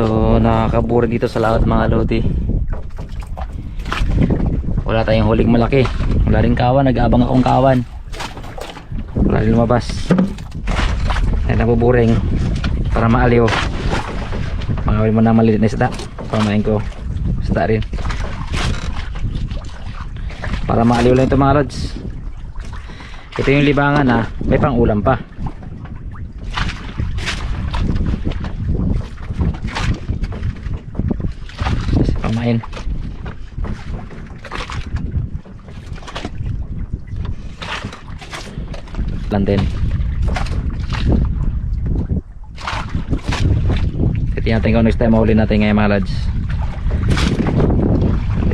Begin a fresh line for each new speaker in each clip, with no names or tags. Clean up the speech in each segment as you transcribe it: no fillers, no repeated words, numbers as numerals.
So nakakabura dito sa laot mga lodi. Wala tayong huling malaki. Wala rin kawan, nag-aabang akong kawan. Wala rin lumabas. Ay nabuburing para maaliw. Makawin mo na maliit na isda. Pamain ko isda rin. Para maaliw lang ito mga lods. Ito yung libangan ha. May pang ulam pa. Pamain. Lang din. Tingnan natin kung next time mahuli natin ngayon mga lads.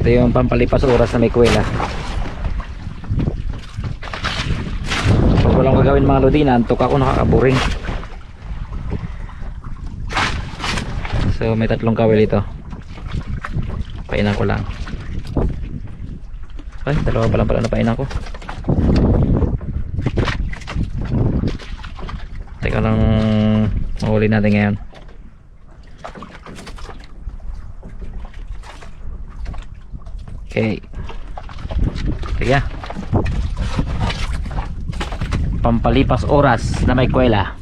Ito yung pampalipas oras na may kuwela. Pag walang gagawin mga lodi, naantok ako, nakakaburing. So may 3 kawil ito. Painan ko lang. Ay, 2 pa lang pala na painan ko. Teka lang mahuli natin ngayon. Okay. Sige. Pampalipas oras na may kuwela.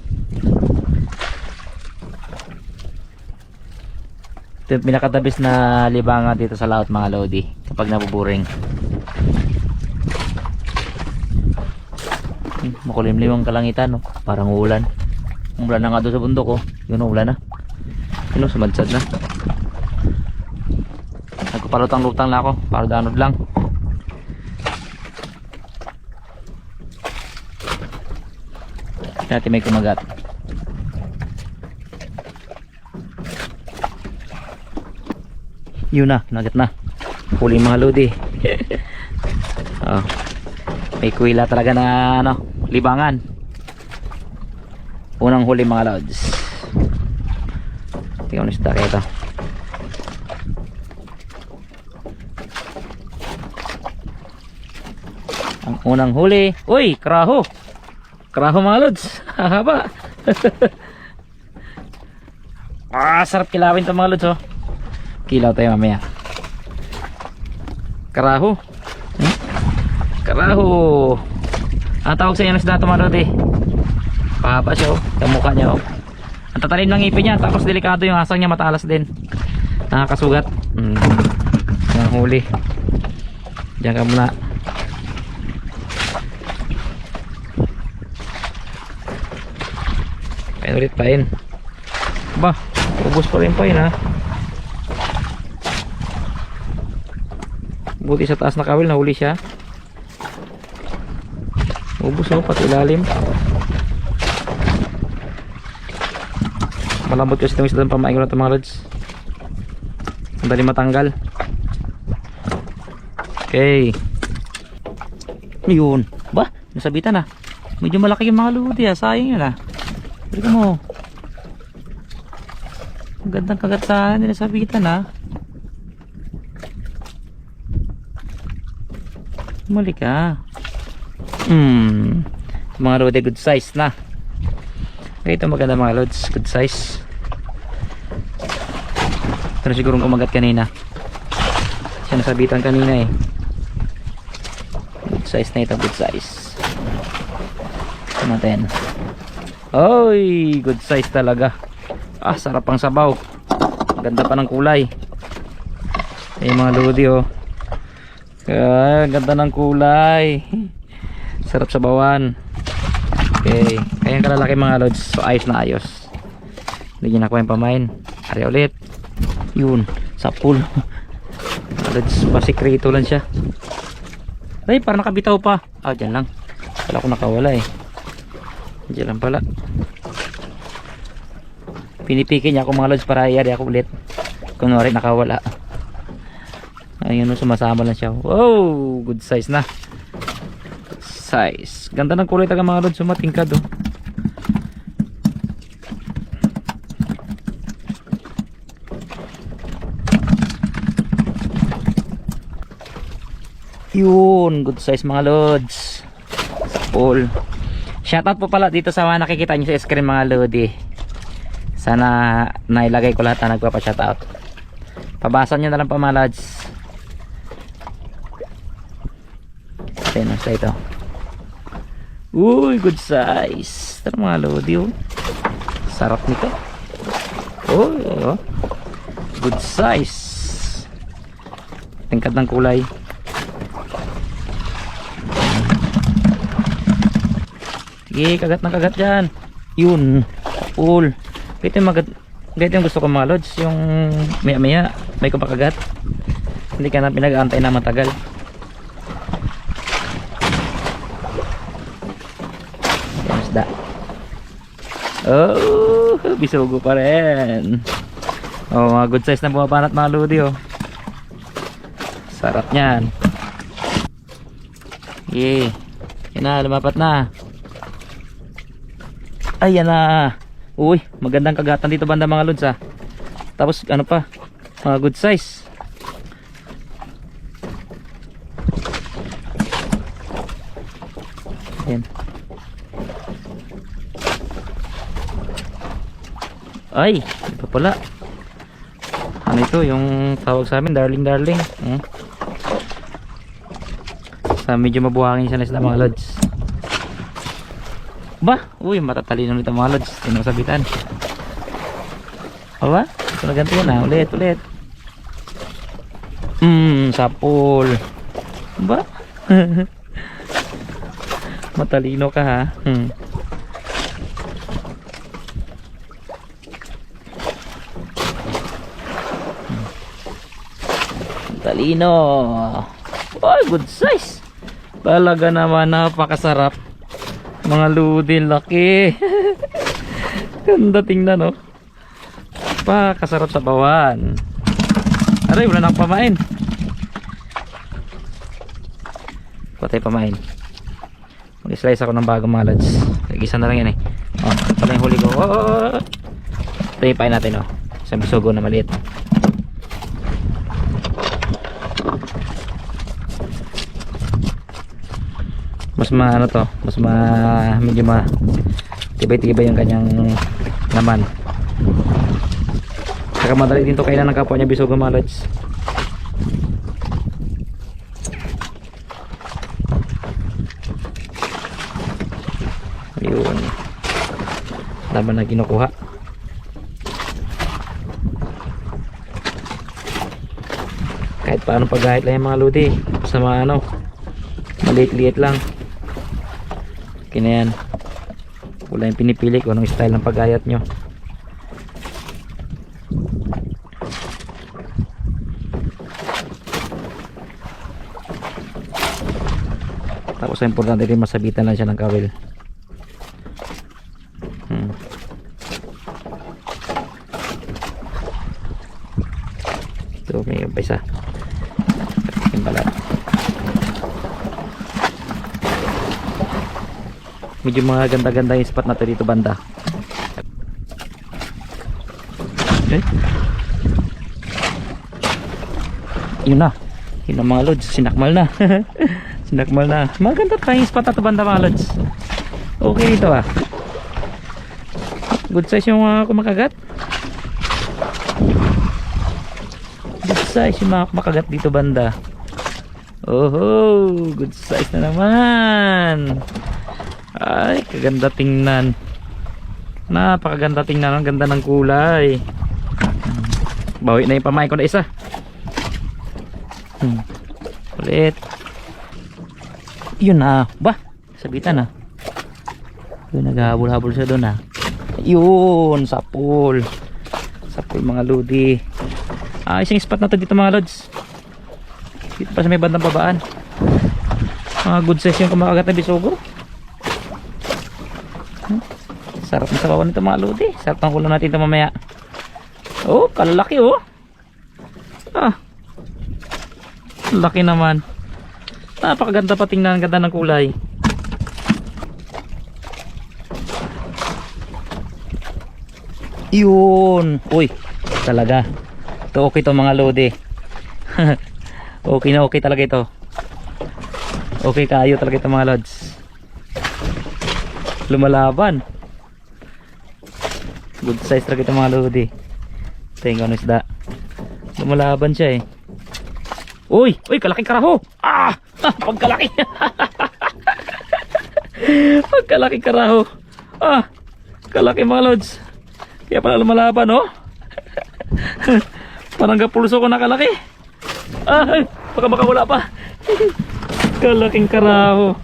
Ito yung pinakatabis na libangan dito sa laot mga lodi kapag nabuburing. Makulimlim ang kalangitan, no? Parang ulan. Umulan na nga doon sa bundok, oh. Yun, ulan na. Yun, sumadsad na. Nagpapalutang-lutang na ako para danod lang. Natin may kumagat. Yun na, nagat na. Huli mga lodi. Oh. May kuwila talaga na ano, libangan. Unang huli mga lods. Tingnan nyo sa ito. Ang unang huli. Uy, kraho. Kraho mga lods. Haba. Sarap kilawin ito mga lods, oh. Kilaw tayo mamaya. Karaho. Karaho. Ang tawag sa inyo ng isda ito mga lodi. Pahaba siya, oh. Sa mukha niya, oh. Ang tatalim ng ngipin niya. Tapos delikado yung asang niya, matalas din. Nakakasugat. Ang huli. Diyan ka muna. Pain ulit, pain. Ba, ubos pa rin pain, ha. Buti sa taas na kawil, nahuli siya. Ubos, oh, pati ilalim. Malambot kasi itong isda ng pamain ko na ito mga lods. Ang dali matanggal. Okay. Yun. Ba, nasabitan na. Medyo malaki yung mga lodi, ha. Sayang yun, ha. Pwede mo. Ang gandang kagat sa nasabitan, ha. Muli ka. Mga lodi, good size na. Okay, ito maganda mga lods, good size. Pero siguro kumagat kanina. Siya nasabitan kanina, eh. Good size na ito, good size. Ito natin. Oy, good size talaga. Sarap ang sabaw. Ganda pa ng kulay. Yung mga lodi, oh. Ganda ng kulay. Sarap sa bawan. Okay, kaya kalalaki mga lods. So ayos na ayos. Hindi na ako yung pamain. Ari ulit. Yun, sa pool. Lods, pasikreto lang siya. Ay, parang nakabitaw pa. Dyan lang. Wala ko nakawala, eh. Dyan lang pala. Pinipikin niya ako mga lods para iari ako ulit. Kunwari nakawala. Ayun, sumasama lang siya. Wow, good size na. Good size. Ganda ng kulay taga mga lods, sumatingkad, oh. Yun, good size mga lods. Sa pool. Shoutout po pala dito sa mga nakikita nyo sa screen mga lodi. Sana nailagay ko lahat na nagpapa-shoutout. Pabasa nyo na lang pa mga lods. Sa ito. Uy, good size. Tara mga lodi, oh. Sarap nito. Oh, oh. Good size. Tingkad ng kulay. Sige, kagat ng kagat dyan. Yun. Cool. Ito yung gusto ko mga lods. Yung maya maya may kupakagat. Hindi ka na pinag-aantay na matagal. Yan isda. Oh, bisugo pa rin. Oh, mga good size na bumabanat mga lodi, oh. Sarap niyan. Okay. Yan na, lumapat na. Ayan na. Uy, magandang kagatan dito banda mga lods, ah. Tapos ano pa, mga good size. Ayan. Ay, ito pala. Ano ito, yung tawag sa amin, darling. Sa medyo mabuhangin siya na isda mga lods. Ba? Uy, matatalino nito mga lods. Tinasabitan. Aba? Ito na ganito yan, ah. Ulit. Sapol. Ba? Matalino ka, ha? Talino. Oh, good size. Talaga naman, napakasarap. Mga lodi, laki. Ganda tingnan, oh. Pakasarap sa bawan. Aray, wala nang pamain. Patay pamain. Mag-slice ako ng bagong mga lods. Nag-isa na lang yan, eh. Oh, ito pala yung huli ko. Oh. Ito yung pain natin, oh. Isang bisugo na maliit. Mas ano to, medyo tibay-tibay yung kanyang laman. Saka madali din to kailan ng kapwa niya bisugo mga lods. Ayun, laman na kinukuha. Kahit paano paghahit lang yung mga lodi sa mga ano, maliit-liit lang. Okay na yan. Wala yung pinipili kung anong style ng pag-ayat nyo. Tapos ang importante rin masabitan lang siya ng kawil. Ito may isa. Yung balat. Medyo mga ganda-ganda yung spot natin dito banda. Okay. Yun na. Yun na mga lods. Sinakmal na. Sinakmal na. Maganda tayong spot natin banda mga lods. Okay dito, ah. Good size yung mga kumakagat. Good size yung mga kumakagat dito banda. Oh, good size na naman. Ay, kaganda tingnan. Napakaganda tingnan. Ang ganda ng kulay. Bawi na yung pamain ko na isa. Ulit. Yun na. Ba? Sabitan na. Yun, naghahabol-habol siya doon, ha. Yun, sapol. Sapol mga lodi. Isang spot na to dito mga lods. Dito pa sa may bandang babaan. Mga good size yung kumakagat na bisugo. Sarap na sabawan nito mga lodi. Sarap ng ulam natin ito mamaya. Oh, kalalaki, oh. Laki naman. Napakaganda pa tingnan. Ganda ng kulay. Yun. Uy, talaga. Ito okay to mga lodi. Okay na okay talaga ito. Okay kayo talaga ito mga lods. Lumalaban. Good size talaga ito mga lodi. Tingnan ang isda. Lumalaban siya eh. Uy! Uy! Kalaking karaho! Ah! Pagkalaki! Pagkalaki karaho! Ah! Kalaki mga lods. Kaya pala lumalaban oh. Parang kapulso ko nakalaki. Ay! Baka makawala pa. Kalaking karaho.